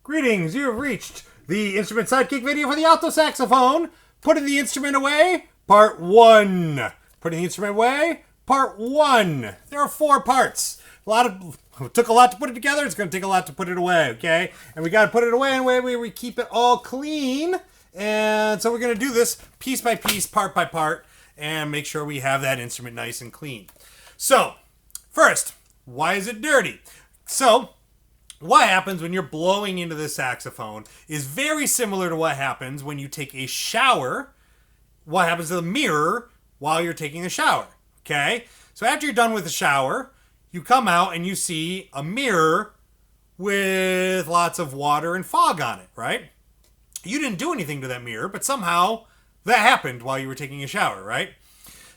Greetings, you have reached the instrument sidekick video for the alto saxophone. Putting the instrument away, part 1. Putting the instrument away, part 1. There are 4 parts. It took a lot to put it together. It's going to take a lot to put it away, okay? And we got to put it away in a way where we keep it all clean. And so we're going to do this piece by piece, part by part, and make sure we have that instrument nice and clean. So, first, why is it dirty? So, what happens when you're blowing into the saxophone is very similar to what happens when you take a shower. What happens to the mirror while you're taking a shower, okay? So after you're done with the shower, you come out and you see a mirror with lots of water and fog on it, right? You didn't do anything to that mirror, but somehow that happened while you were taking a shower, right?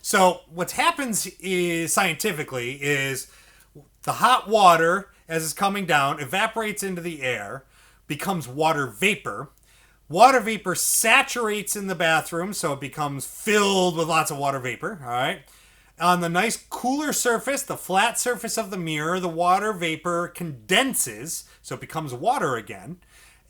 So what happens is, scientifically, is the hot water, as it's coming down, evaporates into the air, becomes water vapor. Water vapor saturates in the bathroom, so it becomes filled with lots of water vapor, all right? On the nice cooler surface, the flat surface of the mirror, the water vapor condenses, so it becomes water again,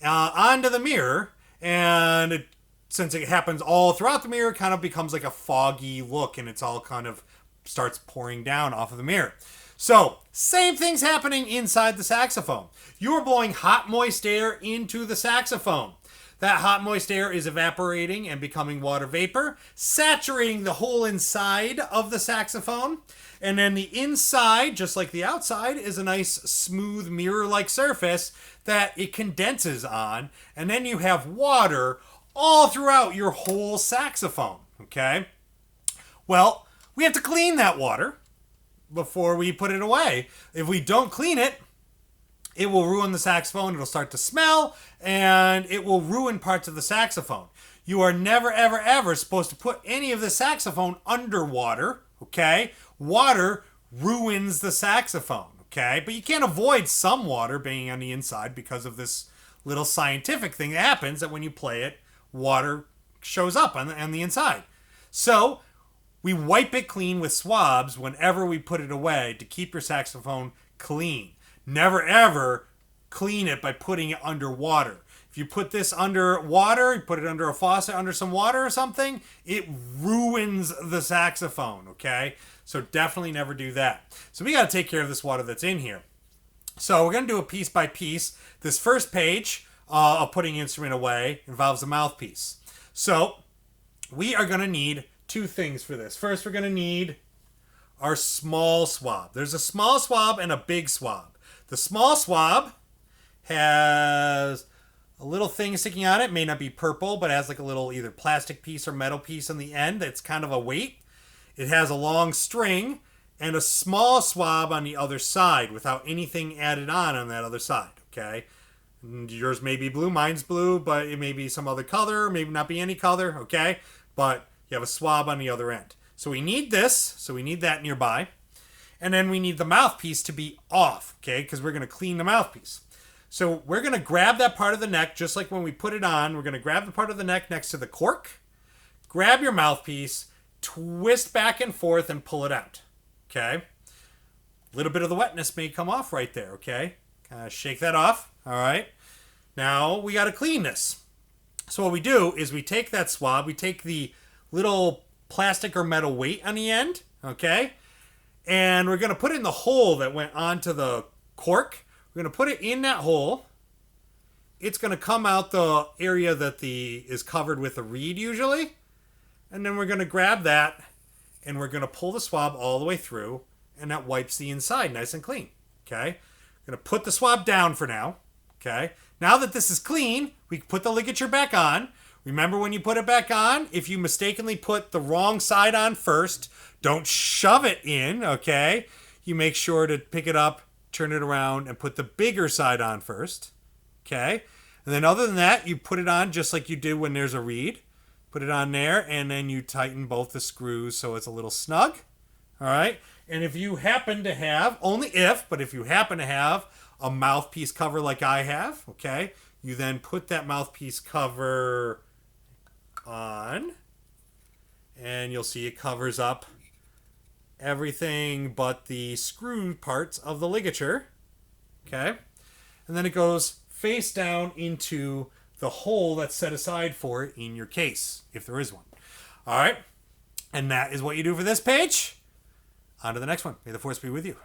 onto the mirror, and since it happens all throughout the mirror, it kind of becomes like a foggy look, and it's all kind of starts pouring down off of the mirror. So, same thing's happening inside the saxophone. You're blowing hot, moist air into the saxophone. That hot, moist air is evaporating and becoming water vapor, saturating the whole inside of the saxophone. And then the inside, just like the outside, is a nice, smooth, mirror-like surface that it condenses on. And then you have water all throughout your whole saxophone, okay? Well, we have to clean that water before we put it away. If we don't clean it, it will ruin the saxophone. It'll start to smell, and it will ruin parts of the saxophone. You are never, ever, ever supposed to put any of the saxophone underwater, okay? Water ruins the saxophone, okay? But you can't avoid some water being on the inside because of this little scientific thing that happens, that when you play it, water shows up on the inside. So, we wipe it clean with swabs whenever we put it away to keep your saxophone clean. Never ever clean it by putting it under water. If you put this under water, you put it under a faucet, under some water or something, it ruins the saxophone, okay? So definitely never do that. So we got to take care of this water that's in here. So we're going to do a piece by piece. This first page of putting instrument away involves a mouthpiece. So we are going to need 2 things for this. First, we're going to need our small swab. There's a small swab and a big swab. The small swab has a little thing sticking out. It may not be purple, but it has like a little either plastic piece or metal piece on the end that's kind of a weight. It has a long string and a small swab on the other side without anything added on that other side, okay? And yours may be blue, mine's blue, but it may be some other color, maybe not be any color, okay? But you have a swab on the other end. So we need this, so we need that nearby. And then we need the mouthpiece to be off, okay? Because we're going to clean the mouthpiece. So we're going to grab that part of the neck, just like when we put it on. We're going to grab the part of the neck next to the cork, grab your mouthpiece, twist back and forth, and pull it out, okay? A little bit of the wetness may come off right there, okay? Kind of shake that off, all right? Now we got to clean this. So what we do is we take that swab, we take the little plastic or metal weight on the end, okay? And we're going to put it in the hole that went onto the cork. We're going to put it in that hole. It's going to come out the area that is covered with a reed usually. And then we're going to grab that and we're going to pull the swab all the way through, and that wipes the inside nice and clean, okay? We're going to put the swab down for now, okay? Now that this is clean, we put the ligature back on. Remember, when you put it back on, if you mistakenly put the wrong side on first, don't shove it in, okay? You make sure to pick it up, turn it around, and put the bigger side on first, okay? And then other than that, you put it on just like you do when there's a reed. Put it on there, and then you tighten both the screws so it's a little snug, all right? And if you happen to have, only if, but if you happen to have a mouthpiece cover like I have, okay, you then put that mouthpiece cover on, and you'll see it covers up everything but the screw parts of the ligature, okay? And then it goes face down into the hole that's set aside for it in your case, if there is one. All right, and that is what you do for this page. On to the next one. May the force be with you.